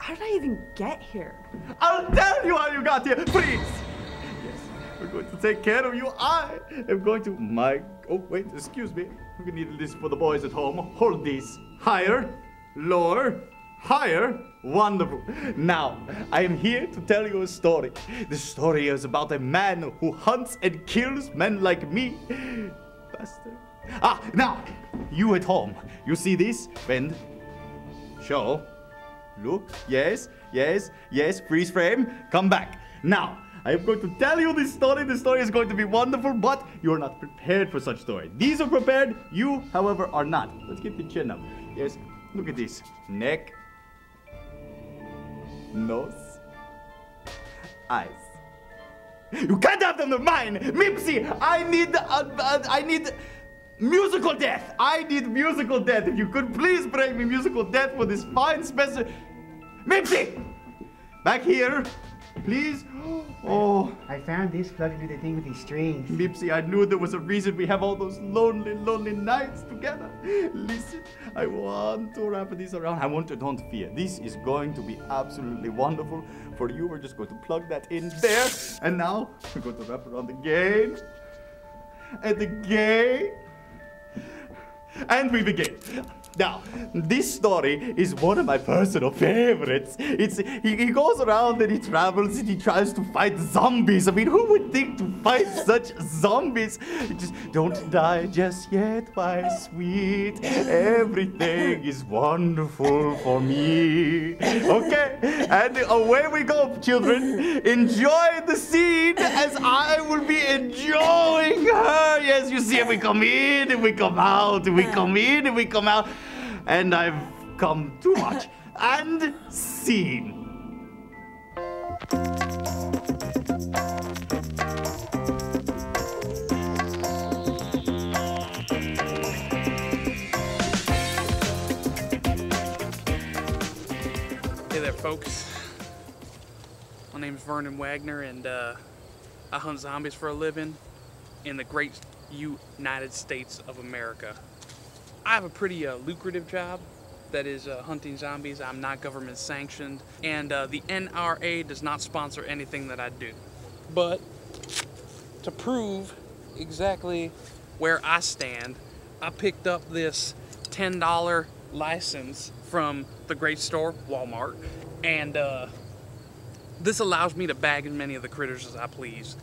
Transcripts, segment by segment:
How did I even get here? I'll tell you how you got here, please! Yes, we're going to take care of you. I am going to... Oh, wait, excuse me. We need this for the boys at home. Hold these. Higher, lower, higher. Wonderful. Now, I am here to tell you a story. The story is about a man who hunts and kills men like me. Bastard. Now, you at home. You see this? Bend. Show. Look. Yes, yes, yes. Freeze frame. Come back. Now, I am going to tell you this story. The story is going to be wonderful, but you are not prepared for such story. These are prepared. You, however, are not. Let's get the chin up. Yes. Look at this. Neck. Nose. Eyes. You can't have them, they're mine! Mipsy, I need musical death! I need musical death! If you could please bring me musical death for this fine specimen. Mipsy! Back here, please. Oh. I found this plugged into the thing with these strings. Mipsy, I knew there was a reason we have all those lonely, lonely nights together. Listen, I want to wrap this around. Don't fear. This is going to be absolutely wonderful for you. We're just going to plug that in there. And now, we're going to wrap around again. And again. And we begin. Now, this story is one of my personal favorites. He goes around and he travels and he tries to fight zombies. I mean, who would think to fight such zombies? Just don't die just yet, my sweet. Everything is wonderful for me. Okay, and away we go, children. Enjoy the scene as I will be enjoying her. Yes, you see, we come in and we come out, and we come in and we come out. And I've come too much and seen. Hey there, folks. My name is Vernon Wagner, and I hunt zombies for a living in the great United States of America. I have a pretty lucrative job, that is hunting zombies. I'm not government sanctioned, and the NRA does not sponsor anything that I do. But to prove exactly where I stand, I picked up this $10 license from the great store, Walmart, and this allows me to bag as many of the critters as I please.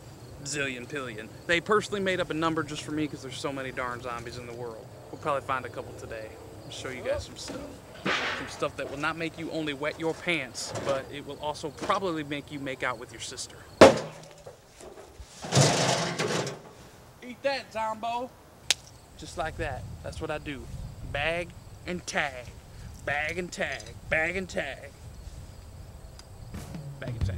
Zillion pillion. They personally made up a number just for me because there's so many darn zombies in the world. We'll probably find a couple today. I'll show you guys some stuff. Some stuff that will not make you only wet your pants, but it will also probably make you make out with your sister. Eat that, Zombo! Just like that. That's what I do. Bag and tag. Bag and tag. Bag and tag. Bag and tag.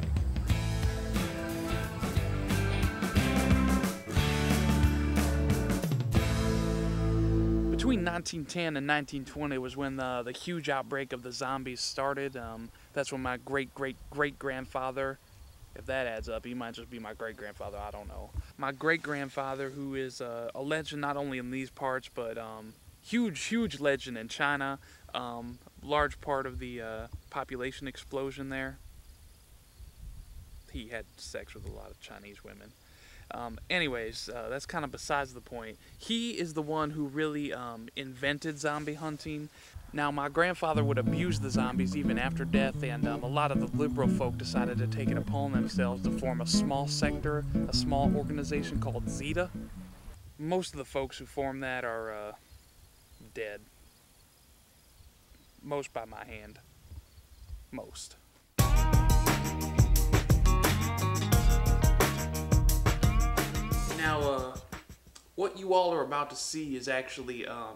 Between 1910 and 1920 was when the huge outbreak of the zombies started. That's when my great-great-great-grandfather, if that adds up, he might just be my great-grandfather, I don't know. My great-grandfather, who is a legend not only in these parts, but huge legend in China, large part of the population explosion there. He had sex with a lot of Chinese women. Anyways, that's kind of besides the point. He is the one who really invented zombie hunting. Now, my grandfather would abuse the zombies even after death, and a lot of the liberal folk decided to take it upon themselves to form a small sector, a small organization called Zeta. Most of the folks who formed that are dead. Most by my hand. Most. Now, what you all are about to see is actually a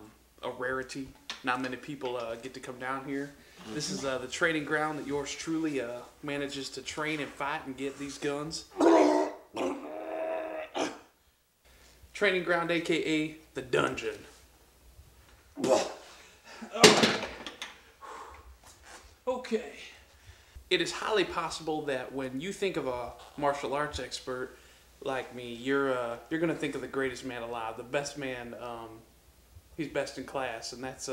rarity. Not many people get to come down here. This is the training ground that yours truly manages to train and fight and get these guns. Training ground, aka the dungeon. Okay. It is highly possible that when you think of a martial arts expert like me, you're gonna think of the greatest man alive, the best man. He's best in class, and that's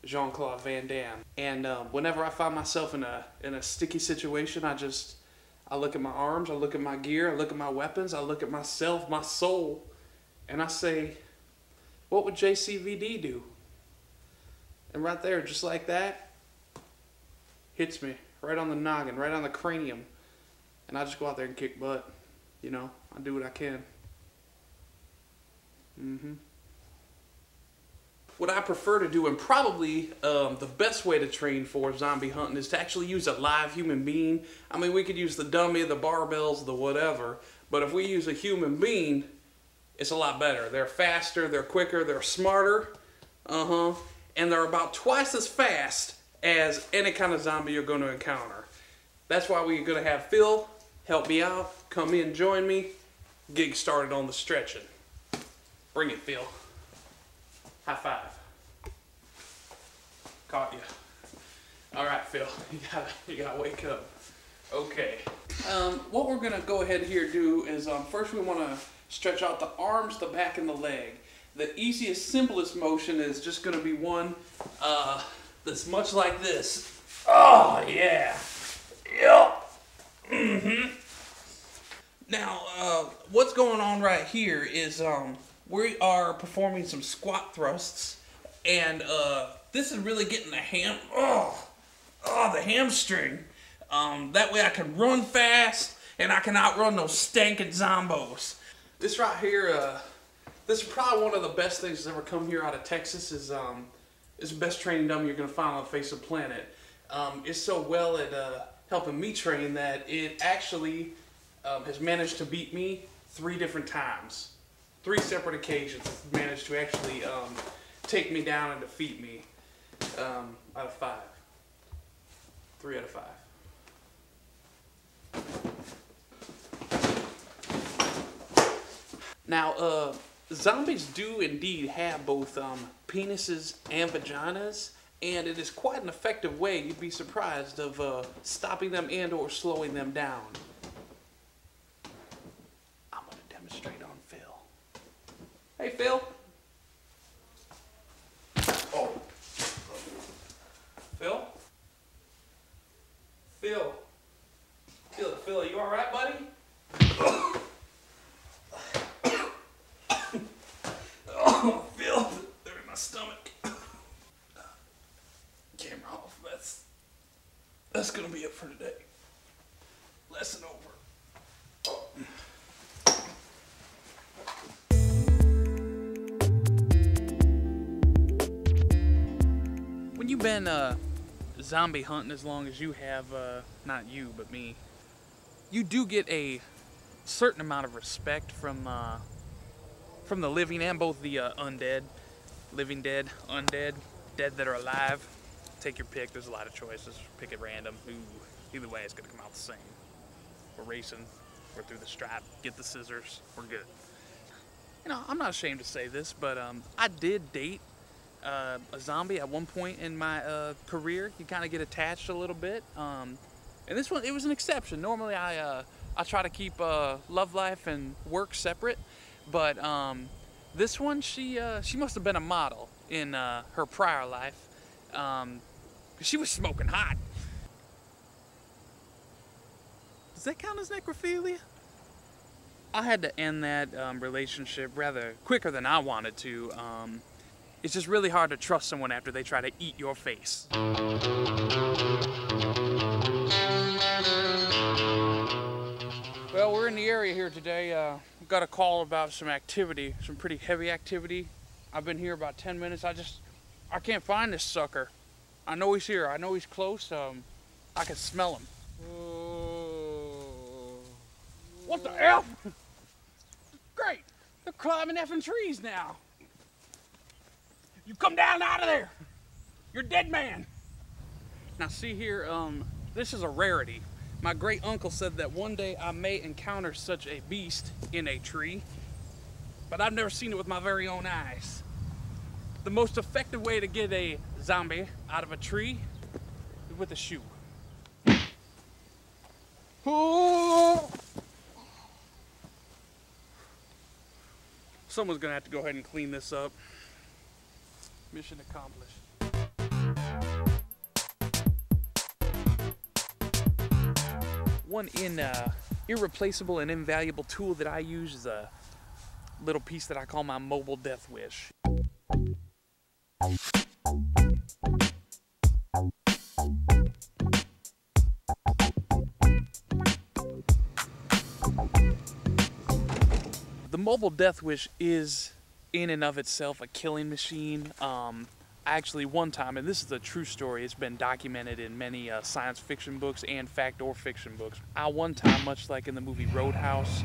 Jean-Claude Van Damme. And whenever I find myself in a sticky situation, I look at my arms, I look at my gear, I look at my weapons, I look at myself, my soul, and I say, what would JCVD do? And right there, just like that, hits me right on the noggin, right on the cranium. And I just go out there and kick butt. You know, I do what I can. What I prefer to do, and probably the best way to train for zombie hunting, is to actually use a live human being. I mean, we could use the dummy, the barbells, the whatever, but if we use a human being, it's a lot better. They're faster, they're quicker, they're smarter, and they're about twice as fast as any kind of zombie you're going to encounter. That's why we're going to have Phil help me out, come in, join me, get started on the stretching. Bring it, Phil. High five. Caught you. All right, Phil, you gotta wake up. Okay. What we're gonna go ahead here do is first we want to stretch out the arms, the back, and the leg. The easiest, simplest motion is just gonna be one that's much like this. Oh yeah. Yep. Now, what's going on right here is we are performing some squat thrusts, and this is really getting the the hamstring. That way I can run fast and I can outrun those stankin' zombos. This right here, this is probably one of the best things that's ever come here out of Texas. Is the best training dummy you're gonna find on the face of the planet. It's so well at helping me train that it actually has managed to beat me 3 different times. 3 separate occasions managed to actually take me down and defeat me out of 5. 3 out of 5. Now, zombies do indeed have both penises and vaginas, and it is quite an effective way, you'd be surprised, of stopping them and or slowing them down. Hey, Phil. Oh. Phil? Phil? Phil, you alright, buddy? Oh, Phil, they're in my stomach. Camera off. That's gonna be it for today. Lesson over. When you've been zombie hunting as long as you have, not you, but me, you do get a certain amount of respect from the living and both the undead, living dead, undead, dead that are alive. Take your pick. There's a lot of choices. Pick at random. Ooh, either way, it's gonna come out the same. We're racing. We're through the stripe. Get the scissors. We're good. You know, I'm not ashamed to say this, but I did date a zombie at one point in my career. You kind of get attached a little bit, and this one, it was an exception. Normally I try to keep love life and work separate, but this one, she must have been a model in her prior life, because she was smoking hot. Does that count as necrophilia? I had to end that relationship rather quicker than I wanted to. It's just really hard to trust someone after they try to eat your face. Well, we're in the area here today. We've got a call about some activity, some pretty heavy activity. I've been here about 10 minutes. I can't find this sucker. I know he's here. I know he's close. I can smell him. What the F? Great. They're climbing effing trees now. You come down out of there. You're a dead man. Now see here, this is a rarity. My great uncle said that one day I may encounter such a beast in a tree, but I've never seen it with my very own eyes. The most effective way to get a zombie out of a tree is with a shoe. Oh! Someone's gonna have to go ahead and clean this up. Mission accomplished. One irreplaceable and invaluable tool that I use is a little piece that I call my mobile death wish. The mobile death wish is in and of itself a killing machine. Actually, one time, and this is a true story, it's been documented in many science fiction books and fact or fiction books. I one time, much like in the movie Roadhouse,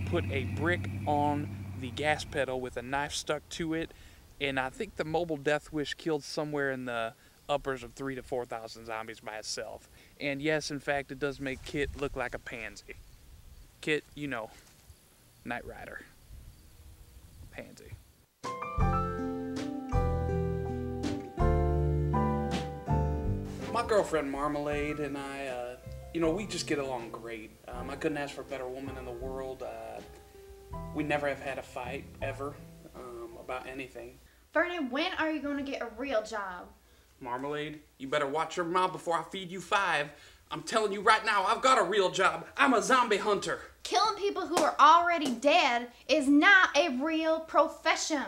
put a brick on the gas pedal with a knife stuck to it, and I think the mobile death wish killed somewhere in the uppers of 3,000 to 4,000 zombies by itself. And yes, in fact, it does make Kit look like a pansy. Kit, you know, Knight Rider. Pansy. My girlfriend Marmalade and I, we just get along great. I couldn't ask for a better woman in the world. We never have had a fight, ever, about anything. Vernon, when are you going to get a real job? Marmalade, you better watch your mouth before I feed you 5. I'm telling you right now, I've got a real job. I'm a zombie hunter. Killing people who are already dead is not a real profession.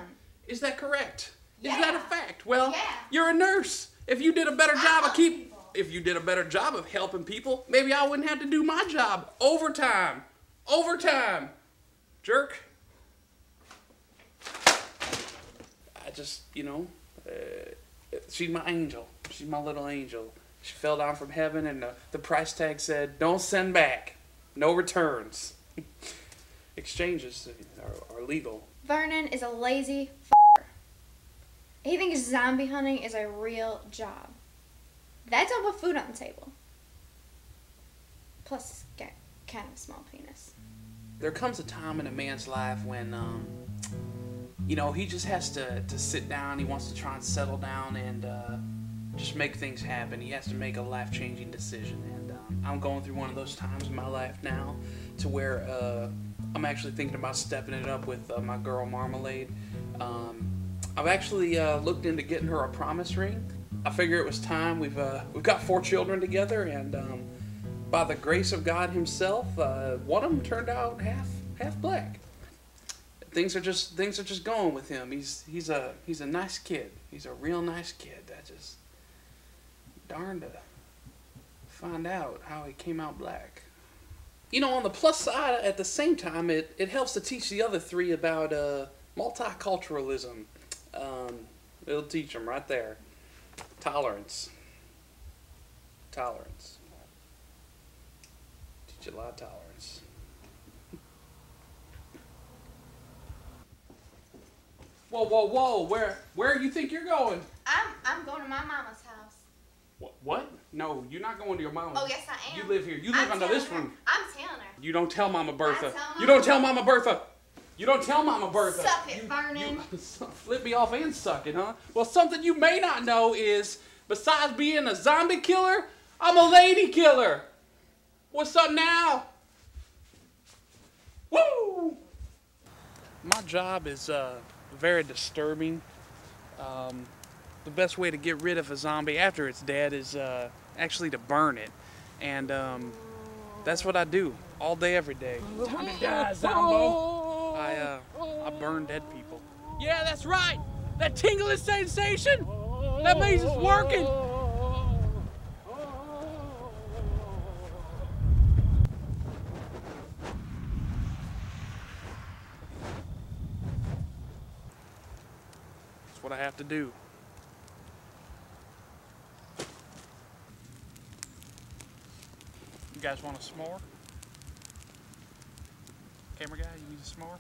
Is that correct? Yeah. Is that a fact? Well, Yeah. You're a nurse. If you did a better job if you did a better job of helping people, maybe I wouldn't have to do my job. Overtime. Overtime. Jerk. I just, she's my angel. She's my little angel. She fell down from heaven and the price tag said, don't send back. No returns. Exchanges are legal. Vernon is a lazy f***er. He thinks zombie hunting is a real job. That's all with food on the table. Plus, he's got kind of a small penis. There comes a time in a man's life when, he just has to sit down. He wants to try and settle down and just make things happen. He has to make a life-changing decision. And I'm going through one of those times in my life now to where I'm actually thinking about stepping it up with my girl Marmalade. I've actually looked into getting her a promise ring. I figure it was time. We've got 4 children together, and by the grace of God Himself, one of them turned out half black. Things are just going with him. He's a nice kid. He's a real nice kid. That just darn to find out how he came out black. On the plus side, at the same time, it helps to teach the other 3 about multiculturalism. It'll teach them right there. Tolerance. Teach you a lot of tolerance. Whoa! Where do you think you're going? I'm going to my mama's house. What? No, you're not going to your mama's. Oh, yes, I am. You live here. You live under this room. I'm telling her. You don't tell Mama Bertha. You don't tell Mama Bertha. You don't tell Mama Bertha. Suck it, Vernon. You flip me off and suck it, huh? Well, something you may not know is, besides being a zombie killer, I'm a lady killer. What's up now? Woo! My job is very disturbing. The best way to get rid of a zombie after it's dead is actually to burn it. And that's what I do all day, every day. Time to die, Zombo. I burn dead people. Yeah, that's right. That tingling sensation, that means it's working. That's what I have to do. You guys want a s'more? Camera guy, you need a s'more?